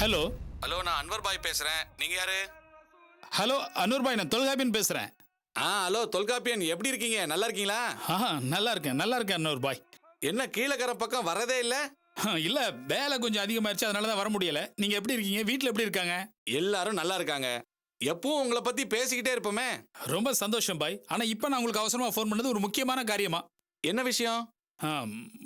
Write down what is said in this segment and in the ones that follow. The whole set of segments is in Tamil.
ஹலோ ஹலோ, நான் அன்வர் பாய் பேசுறேன். நீங்க யாரு? ஹலோ அனூர் பாய், நான் தொல்காப்பியன் பேசுறேன். ஹலோ தொல்காப்பியன், எப்படி இருக்கீங்க? நல்லா இருக்கீங்களா? நல்லா இருக்கேன் அனூர் பாய். என்ன கீழக்கரை பக்கம் வரதே இல்ல? இல்ல, வேலை கொஞ்சம் அதிகமாயிருச்சு, அதனால தான் வர முடியல. நீங்க எப்படி இருக்கீங்க? வீட்ல எப்படி இருக்காங்க? எல்லாரும் நல்லா இருக்காங்க. எப்பவும் உங்களை பத்தி பேசிக்கிட்டே இருப்போமே. ரொம்ப சந்தோஷம் பாய். ஆனா இப்ப நான் உங்களுக்கு அவசரமா ஃபோன் பண்ணது ஒரு முக்கியமான காரியமா. என்ன விஷயம்?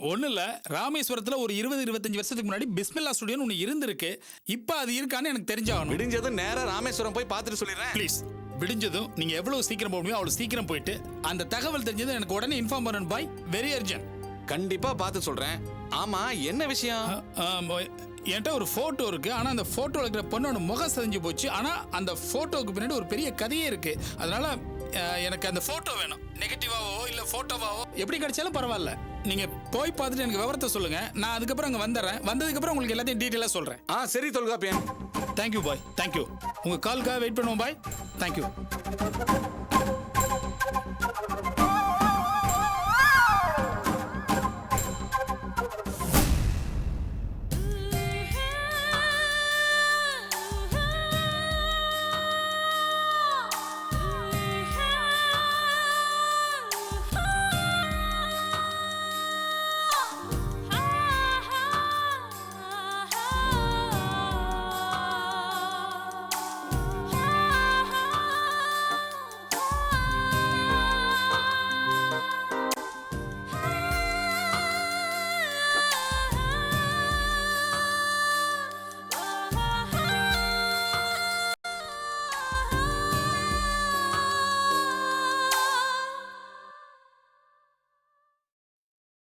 ஒன்றும் இல்லை, ராமேஸ்வரத்தில் ஒரு 20-25 வருஷத்துக்கு முன்னாடி பிஸ்மில்லா ஸ்டுடியோன்னு ஒன்று இருந்திருக்கு. இப்போ அது இருக்கான்னு எனக்கு தெரிஞ்சாகணும். விடிஞ்சதும் நேராக ராமேஸ்வரம் போய் பார்த்துட்டு சொல்லிடுறேன். ப்ளீஸ், விடிஞ்சதும் நீங்கள் எவ்வளோ சீக்கிரம் போக முடியும் அவ்வளோ சீக்கிரம் போயிட்டு அந்த தகவல் தெரிஞ்சதும் எனக்கு உடனே இன்ஃபார்ம் பண்ணணும் பாய். Very urgent. கண்டிப்பாக பார்த்து சொல்கிறேன். ஆமாம், என்ன விஷயம்? என்கிட்ட ஒரு ஃபோட்டோ இருக்குது. ஆனால் அந்த ஃபோட்டோவில் இருக்கிற பொண்ணோட முகம் செஞ்சு போச்சு. ஆனால் அந்த ஃபோட்டோவுக்கு பின்னாடி ஒரு பெரிய கதையே இருக்குது. அதனால் எனக்கு அந்த ஃபோட்டோ வேணும். நெகட்டிவாவோ இல்லை ஃபோட்டோவாவோ எப்படி கிடைச்சாலும் பரவாயில்ல. நீங்கள் போய் பார்த்துட்டு எனக்கு விவரத்தை சொல்லுங்கள். நான் அதுக்கப்புறம் அங்கே வந்துடுறேன். வந்ததுக்கப்புறம் உங்களுக்கு எல்லாத்தையும் டீட்டெயிலாக சொல்கிறேன். சரி தொல்காப்பியன். Thank you bye, thank you. உங்கள் காலுக்காக வெயிட் பண்ணுவோம் பாய். தேங்க்யூ.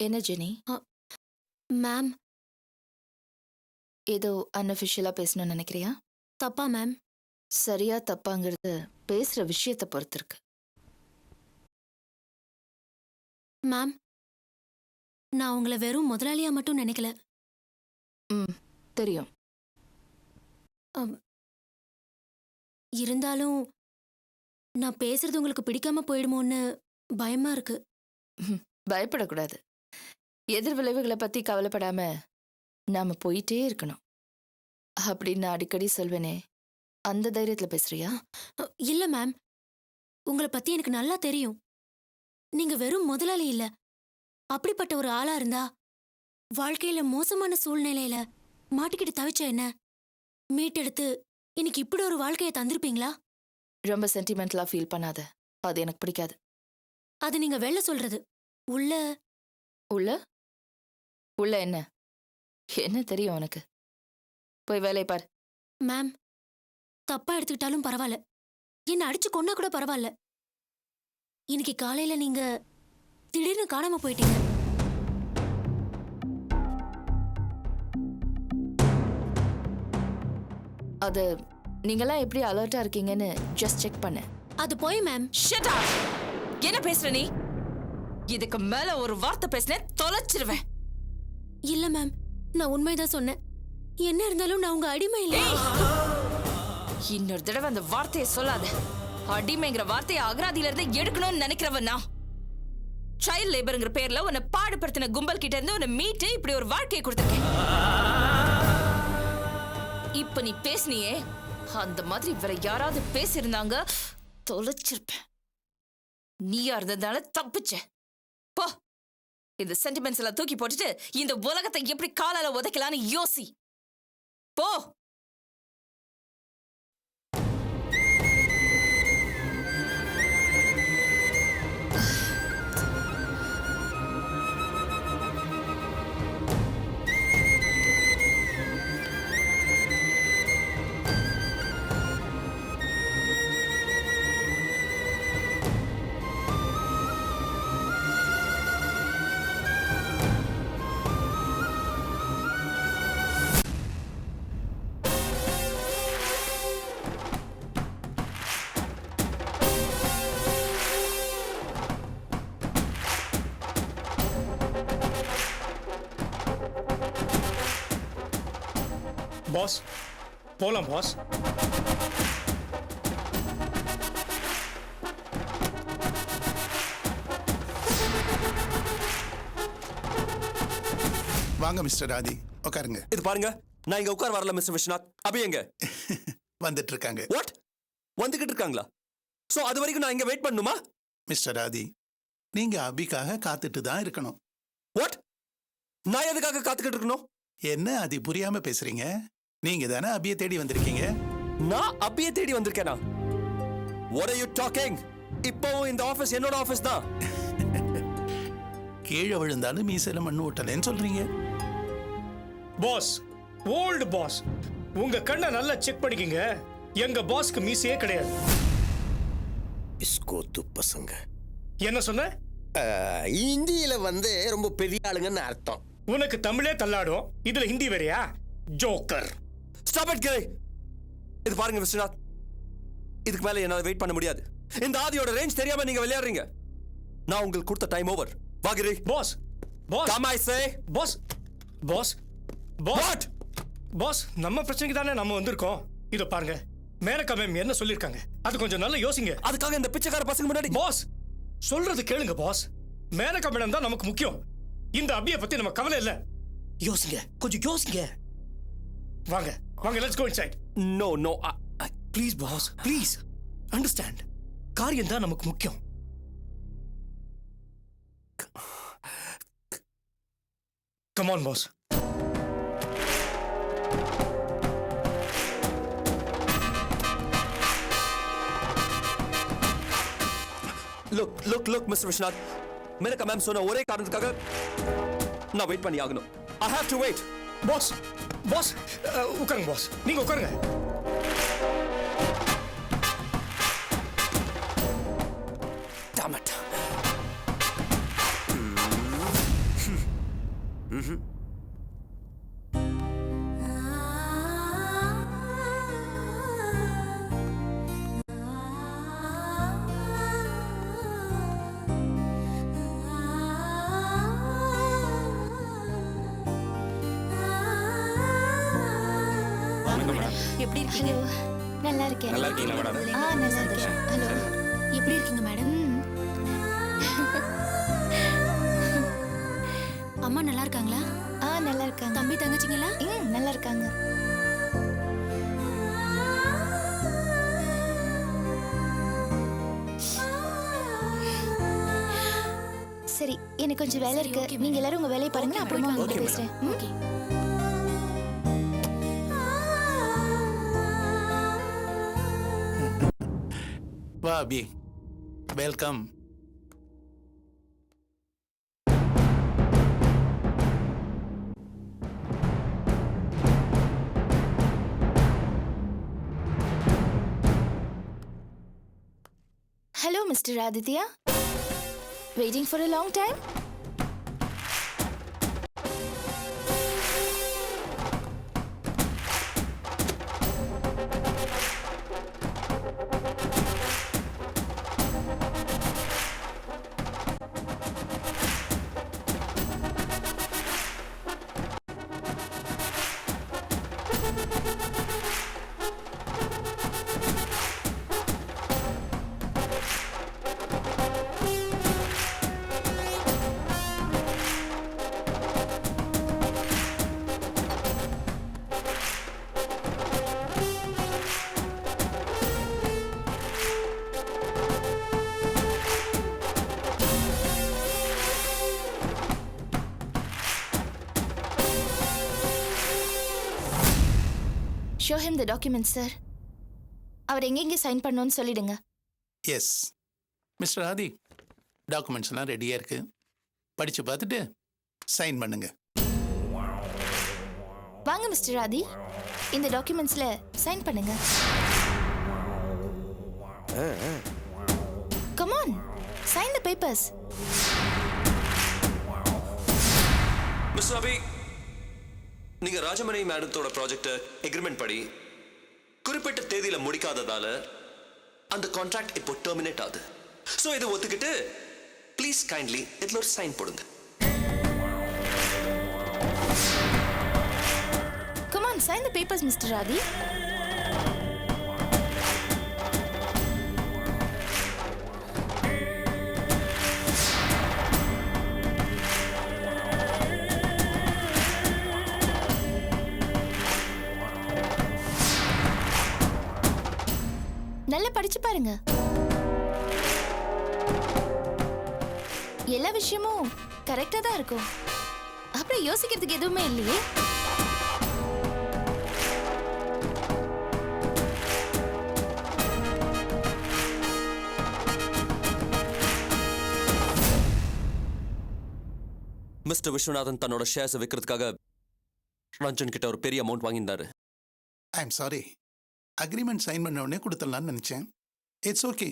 என்ன ஜெனி? மேம், ஏதோ அன்அஃபிஷியலா பேசணும்னு நினைக்கிறியா? தப்பா மேம்? சரியா தப்பாங்கிறது பேசுற விஷயத்தை பொறுத்து இருக்கு. மேம், நான் உங்களை வெறும் முதலாளியா மட்டும் நினைக்கல. தெரியும். இருந்தாலும் நான் பேசுறது உங்களுக்கு பிடிக்காம போயிடுமோன்னு பயமா இருக்கு. பயப்படக்கூடாது. எதிர் விளைவுகளை பத்தி கவலைப்படாம நாம போயிட்டே இருக்கணும் அப்படின்னு நான் அடிக்கடி சொல்வேனே, அந்த தைரியத்துல பேசுறியா? இல்ல மேம், உங்களை பத்தி எனக்கு நல்லா தெரியும். நீங்க வெறும் முதலாளி இல்ல. அப்படிப்பட்ட ஒரு ஆளா இருந்தா வாழ்க்கையில மோசமான சூழ்நிலையில மாட்டிக்கிட்டு தவிச்ச என்ன மீட்டெடுத்து இன்னைக்கு இப்படி ஒரு வாழ்க்கையை தந்திருப்பீங்களா? ரொம்ப சென்டிமெண்டலா ஃபீல் பண்ணாத. அது எனக்கு பிடிக்காது. அது நீங்க வெளில சொல்றது. உள்ள உள்ள உள்ள என்ன என்ன தெரியும் உனக்கு? போய் வேலையை பார். மேம், தப்பா எடுத்துக்கிட்டாலும் பரவாயில்ல, என்ன அடிச்சு கொன்னா கூட பரவாயில்ல. இன்னைக்கு காலையில நீங்க திடீர்னு காணாம போயிட்டீங்க. அது நீங்கெல்லாம் எப்படி அலர்ட்டா இருக்கீங்கன்னு ஜஸ்ட் செக் பண்ண. அது போய் மேம். Shut up. என்ன பேசுற நீ? இதுக்கு மேல ஒரு வார்த்தை பேசினே தொலைச்சிருவேன். இல்ல மேம், நான் உண்மைதான் சொன்னேன். என்ன இருந்தாலும் நான் உங்க அடிமை இல்லை. இன்னொரு தடவை அந்த வார்த்தையை சொல்லாத. அடிமைங்கிற வார்த்தையை அகராதியில இருந்து எடுக்கணும்னு நினைக்கிறவன் நான். சைல்ட் லேபர்ங்கிற பேர்ல உன்னை பாடுபடுத்தின கும்பல் கிட்ட இருந்து உன்னை மீட்டு இப்படி ஒரு வாழ்க்கையை கொடுத்துருக்கேன். இப்ப நீ பேசினியே, அந்த மாதிரி வேற யாராவது பேசியிருந்தாங்க தொலைச்சிருப்பேன். நீயா இருந்ததால தப்பிச்ச. போ, இந்த சென்டிமெண்ட்ஸ் எல்லாம் தூக்கி போட்டுட்டு இந்த உலகத்தை எப்படி காலால உதைக்கலான்னு யோசி. போ. பாஸ், போலாம் பாஸ். வாங்க மிஸ்டர் ஆதி, உட்காருங்க. இது பாருங்க, நான் இங்க உட்கார வரல மிஸ்டர் விஸ்வநாத். அபி எங்க? வந்துட்டு இருக்காங்க. வாட்? வந்துகிட்டு இருக்காங்களா? சோ அது வரைக்கும் நான் இங்க வெயிட் பண்ணுமா? மிஸ்டர் ஆதி, நீங்க அபிக்காக காத்துட்டு தான் இருக்கணும். வாட்? நான் எதுக்காக காத்துக்கிட்டு இருக்கணும்? என்ன ஆதி புரியாம பேசுறீங்க? நீங்க தானே அபியை தேடி வந்திருக்கீங்க. நான் அபியை தேடி வந்திருக்கேனா? What are you talking? இப்போவும் இந்த ஆபீஸ் என்னோட ஆபீஸ் தான். கீழே விழுந்தாலும் மீசையில மண்ணு ஓட்டலன்னு சொல்றீங்க. பாஸ், ஓல்டு பாஸ், உங்க கண்ணை நல்லா செக் பண்ணிக்கங்க. எங்க பாஸ்க்கு மீசையே கிடையாது. இஸ்கோ து பசங்க. என்ன சொன்ன? இந்தியில வந்து ரொம்ப பெரிய ஆளுங்கன்னு அர்த்தம். உனக்கு தமிழே தள்ளாடும், இதுல ஹிந்தி வேறையா? ஜோக்கர். Stop it, Gary. இது பாருங்க விஸ்வநாத், இதுக்கு மேல என்னால வெயிட் பண்ண முடியாது. இந்த ஆதியோட ரேஞ்ச் தெரியாம நீங்க விளையாடுறீங்க. நான் உங்களுக்கு கொடுத்த டைம் ஓவர். வா Giri. Boss, boss, Come I say. Boss, boss, boss. What? Boss, நம்ம பிரச்சனைக்கு தானே நம்ம வந்திருக்கோம். இத பாருங்க, மேனகா மேம் என்ன சொல்லிருக்காங்க, அது கொஞ்சம் நல்லா யோசிங்க. அதுக்காக இந்த பிச்சைக்கார பசங்க முன்னாடி பாஸ், சொல்றது கேளுங்க பாஸ். மேனகா மேடம் தான் நமக்கு முக்கியம். இந்த அபியை பத்தி நம்ம கவலை இல்ல. யோசிங்க, கொஞ்சம் யோசிங்க. வாங்க வாங்க, let's go inside. No, no. Please boss, please understand. காரியம் தான் நமக்கு முக்கியம். Come on boss. Look, Mr. Vishnath. Menaka ma'am சொன்ன ஒரே காரணத்துக்காக நான் வெயிட் பண்ணி ஆகணும். I have to wait. Boss, boss, உட்காருங்க பாஸ், நீங்க உட்காருங்க. Damn it. எப்படி இருக்கீங்க? நல்லா இருக்கேன். நல்லா இருக்கீங்களா மேடம்? நல்லா இருக்கேன். ஹலோ. எப்படி இருக்கீங்க மேடம்? அம்மா நல்லா இருக்காங்களா? நல்லா இருக்காங்க. தம்பி தங்கச்சிங்களா? நல்லா இருக்காங்க. சரி, எனக்கு கொஞ்சம் வேலை இருக்கு. okay, நீங்க எல்லாரும் உங்க வேலையை பாருங்க. நான் அப்புறமா உங்ககிட்ட okay, பேசுறேன். ஓகே. வா அபி, welcome. Hello, Mr. Aditya. Waiting for a long time? Show him the documents, sir. அவர் எங்கெங்கே சைன் பண்ணணும்னு சொல்லிடுங்க. எஸ் மிஸ்டர் ஆதி, டாக்குமெண்ட்ஸ் எல்லாம் ரெடியா இருக்கு. படிச்சு பார்த்துட்டு சைன் பண்ணுங்க. வாங்க மிஸ்டர் ஆதி, இந்த டாக்குமெண்ட்ஸ்ல சைன் பண்ணுங்க. Come on, sign the papers. Mister Abhi, நீங்க ராஜமணி மேடத்தோட ப்ராஜெக்ட் எக்ரிமெண்ட் படி குறிப்பிட்ட தேதியில முடிக்காததால அந்த கான்ட்ராக்ட் இப்போ டெர்மினேட் ஆகுது. சோ இதை ஒத்துக்கிட்டு ப்ளீஸ் கைண்ட்லி இதுல ஒரு சைன் போடுங்க. Come on, sign the papers, Mr. Adi. உட்காருங்க. எல்லா விஷயமும் கரெக்டா தான் இருக்கும். அப்புறம் யோசிக்கிறதுக்கு எதுவுமே இல்லையே. மிஸ்டர் விஸ்வநாதன் தன்னோட ஷேர்ஸை விற்கிறதுக்காக ரஞ்சன் கிட்ட ஒரு பெரிய அமௌண்ட் வாங்கியிருந்தாரு. I am sorry, agreement sign பண்ண உடனே கொடுத்துடலான்னு நினச்சேன். It's okay.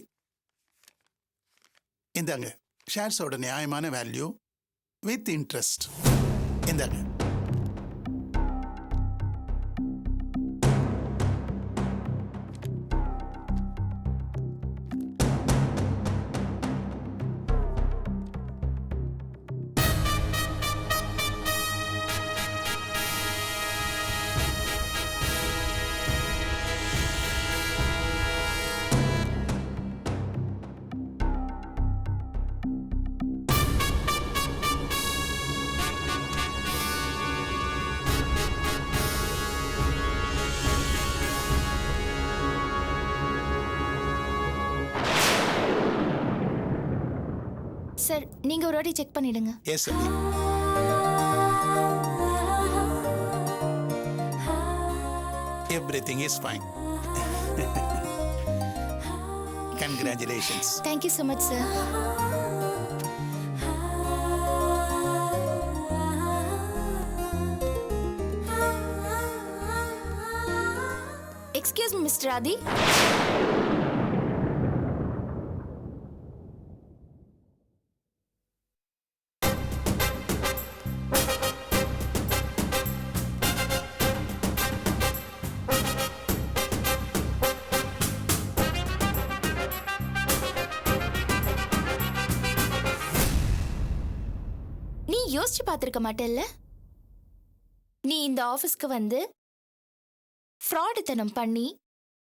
இந்தாங்க ஷேர்ஸோட நியாயமான வேல்யூ வித் இன்ட்ரெஸ்ட். இந்தாங்க. சார், நீங்க ஒரு வாட்டி செக் பண்ணிடுங்க. Yes sir. Everything is fine. Congratulations. Thank you so much sir. Excuse me mister Adhi. நீ யோசிச்சு பார்த்திருக்க மாட்டேல்ல? நீ இந்த ஆபீஸ்க்கு வந்து ஃப்ராடுத்தனம் பண்ணி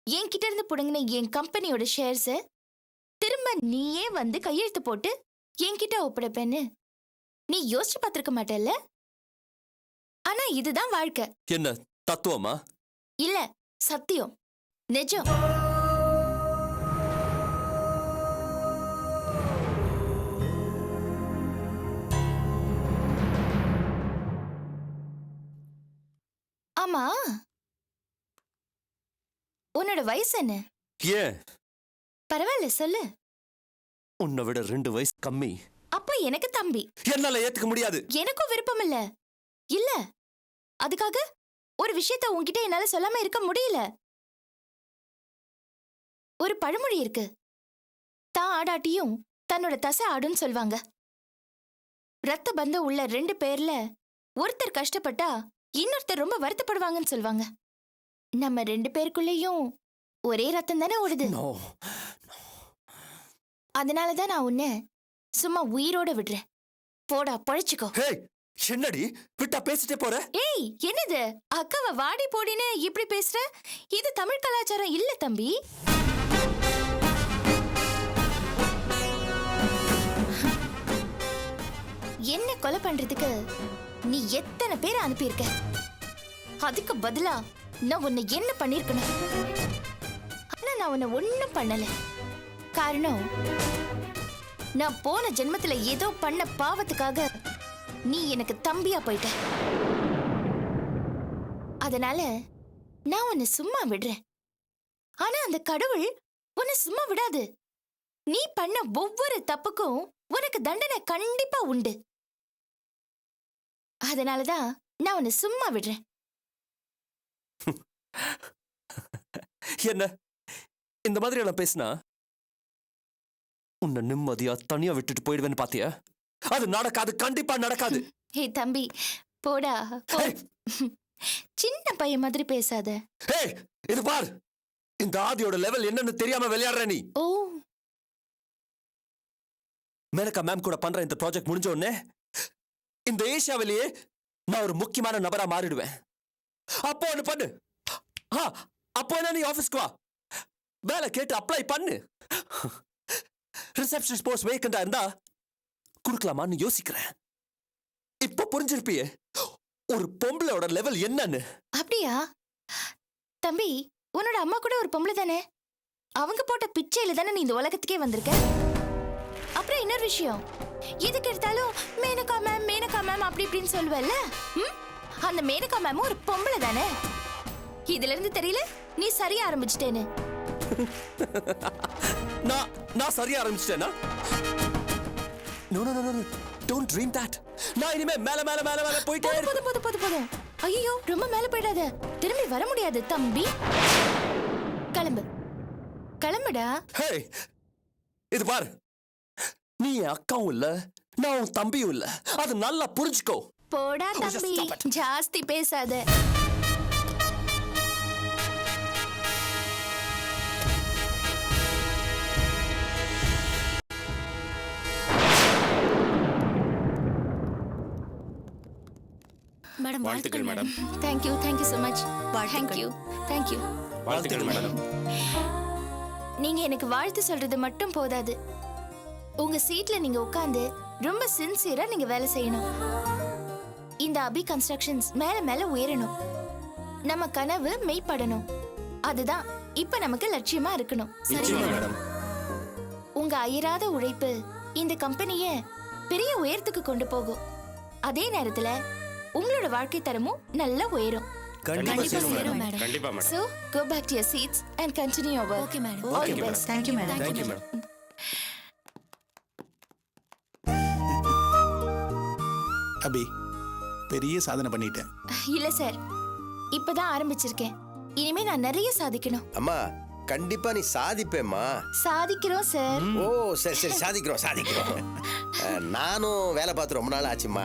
என்கிட்ட இருந்து புடுங்கின என் கம்பெனியோட ஷேர்ஸை திரும்ப நீயே வந்து கையெழுத்து போட்டு என்கிட்ட ஒப்படைப்பேன்னு நீ யோசிச்சு பார்த்திருக்க மாட்டேல்ல? ஆனா இதுதான் வாழ்க்கை. என்ன தத்துவமா? இல்ல, சத்தியம், நிஜம். ஆமா, உன்னோட வயசு என்ன? ஏன்? பரவாயில்ல சொல்லு. உன்னை விட 2 வயசு கம்மி. அப்ப எனக்கு தம்பி. என்னால ஏத்துக்க முடியாது. எனக்கும் விருப்பம் இல்ல. இல்ல, அதுக்காக ஒரு விஷயத்தை உன்கிட்ட என்னால சொல்லாம இருக்க முடியல. ஒரு பழமொழி இருக்கு, தான் ஆடாட்டியும் தன்னோட தசை ஆடுன்னு சொல்வாங்க. ரத்த பந்தம் உள்ள 2 பேர்ல ஒருத்தர் கஷ்டப்பட்டா இன்னொருத்தர் ரொம்ப வருத்தப்படுவாங்கன்னு சொல்வாங்க. நம்ம 2 பேருக்குள்ளேயும் ஒரே ரத்தம் தானே ஓடுது. அதனாலதான் நான் உன்னை சும்மா உயிரோட விடுறேன். போடா பழிச்சுக்கோ. என்னடி விட்டா பேசிட்டே போற? ஏய், என்னது அக்காவை வாடி போடின்னு இப்படி பேசுற? இது தமிழ் கலாச்சாரம் இல்ல தம்பி. என்ன கொலை பண்றதுக்கு நீ எத்தனை பேர் அனுப்பியிருக்க? அதுக்கு பதிலா நான் உன்னை என்ன பண்ணிருக்கணும்? ஆனா நான் உன்னை ஒண்ணும் பண்ணல. காரணம், நான் போன ஜென்மத்துல ஏதோ பண்ண பாவத்துக்காக நீ எனக்கு தம்பியா போயிட்ட. அதனால நான் உன்னை சும்மா விடுறேன். ஆனா அந்த கடவுள் உன்னை சும்மா விடாது. நீ பண்ண ஒவ்வொரு தப்புக்கும் உனக்கு தண்டனை கண்டிப்பா உண்டு. அதனாலதான் நான் உன்னை சும்மா விடுறேன். என்ன இந்த மாதிரி நான் பேசினா உன்னை நிம்மதியா தனியா விட்டுட்டு போயிடுவேன்னு பாத்தியா? அது நடக்காது, கண்டிப்பா நடக்காது. ஹே தம்பி, போடா போ. சின்ன பையன் மாதிரி பேசாத. இது பார், இந்த ஆதியோட லெவல் என்னன்னு தெரியாம விளையாடுற நீ. ஓ, மேனகா மேம் கூட பண்ற இந்த ப்ராஜெக்ட் முடிஞ்ச உடனே இந்த ஏசியாவிலேயே நான் ஒரு முக்கியமான நபரா மாறிடுவேன். அப்போ ஒண்ணு பண்ணு. அப்போ என்ன, நீ ஆபீஸ்க்கு வா, வேலை கேட்டு அப்ளை பண்ணு. ரிசப்ஷனிஸ்ட் போஸ்ட் வேக்கண்டா இருந்தா கொடுக்கலாமான்னு யோசிக்கிறேன். இப்ப புரிஞ்சிருப்பியே ஒரு பொம்பளையோட லெவல் என்னன்னு. அப்படியா தம்பி? உன்னோட அம்மா கூட ஒரு பொம்பளை தானே? அவங்க போட்ட பிச்சையில தானே நீ இந்த உலகத்துக்கே வந்திருக்க. அப்புறம் இன்னொரு விஷயம், எதுக்கு எடுத்தாலும் மேனகா மேம் அப்படி இப்படின்னு சொல்லுவல்ல. அந்த மேனகா மேம் ஒரு பொம்பளை தானே. இதுல இருந்து தெரியல நீ சரியா ஆரம்பிச்சிட்டேன்னு. நான் சரியா ஆரம்பிச்சிட்டேனா? No no no, don't dream that. நான் இனிமே மேல மேல மேல மேல போயிட்டே இருக்கேன். போதும். ஐயோ, ரொம்ப மேல போயிடாத, திரும்பி வர முடியாது தம்பி. கிளம்புடா. ஹே, இது பாரு, நீ என் அக்காவும் இல்ல, நான் உன் தம்பியும் இல்ல. அது நல்லா புரிஞ்சுக்கோ. போடா தம்பி, ஜாஸ்தி பேசாத. மேடம் வாழ்த்துக்கள் madam. Thank you so much. Thank you. வாழ்த்துக்கள் மேடம். நீங்க எனக்கு வாழ்த்து சொல்றது மட்டும் போதாது. உங்க சீட்ல நீங்க உட்கார்ந்து ரொம்ப சின்சியரா நீங்க வேலை செய்யணும். இந்த அபி கன்ஸ்ட்ரக்ஷன்ஸ் மேல மேல உயரணும். நம்ம கனவு மெய்ப்படணும். அதுதான் இப்ப நமக்கு லட்சியமா இருக்கணும். நிச்சயமா மேடம். உங்க அயராத உழைப்பு இந்த கம்பெனிய பெரிய உயரத்துக்கு கொண்டு போகும். அதே நேரத்துல உங்களோட வாழ்க்கை தரமும் நல்லா உயரும். கண்டிப்பா சேரும் மேடம். கண்டிப்பா madam. So go back to your seats and continue your work. Okay madam. All the best. Thank you madam. Thank you madam. Abhi, பெரிய சாதனை பண்ணிட்டேன். இல்ல சார், இப்பதான் ஆரம்பிச்சிருக்கேன். இனிமே நான் நிறைய சாதிக்கணும். அம்மா கண்டிப்பா நீ சாதிப்பேம்மா. சாதிக்கிறோம் சார். ஓ சரி சாதிக்கிறோம். நானும் வேலை பார்த்து ரொம்ப நாள் ஆச்சும்மா.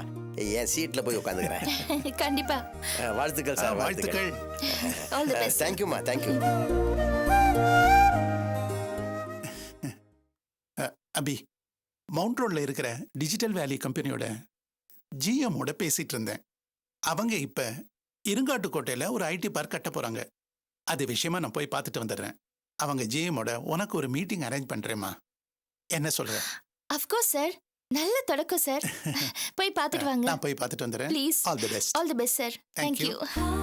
என் சீட்ல போய் உட்காந்துக்கிறேன். கண்டிப்பா. வாழ்த்துக்கள் சார். வாழ்த்துக்கள். All the best. தேங்க்யூம்மா, தேங்க்யூ. அபி, மவுண்ட் ரோட்ல இருக்கிற டிஜிட்டல் வேலி கம்பெனியோட ஜிஎம்மோட பேசிட்டு இருந்தேன். அவங்க இப்ப இருங்காட்டுக்கோட்டையில ஒரு ஐடி பார்க் கட்ட போறாங்க. அது விஷயமா நான் போய் பார்த்துட்டு வந்துடுறேன். அவங்க ஜிஎம்மோட உனக்கு ஒரு மீட்டிங் அரேஞ்ச் பண்றேம்மா. என்ன சொல்ற? Of course sir. நல்ல தொடக்கம் சார். போய் பார்த்துட்டு வாங்க. நான் போய் பார்த்துட்டு வந்துடுறேன். Please. All the best. All the best sir. Thank Thank you. you.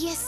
Yes.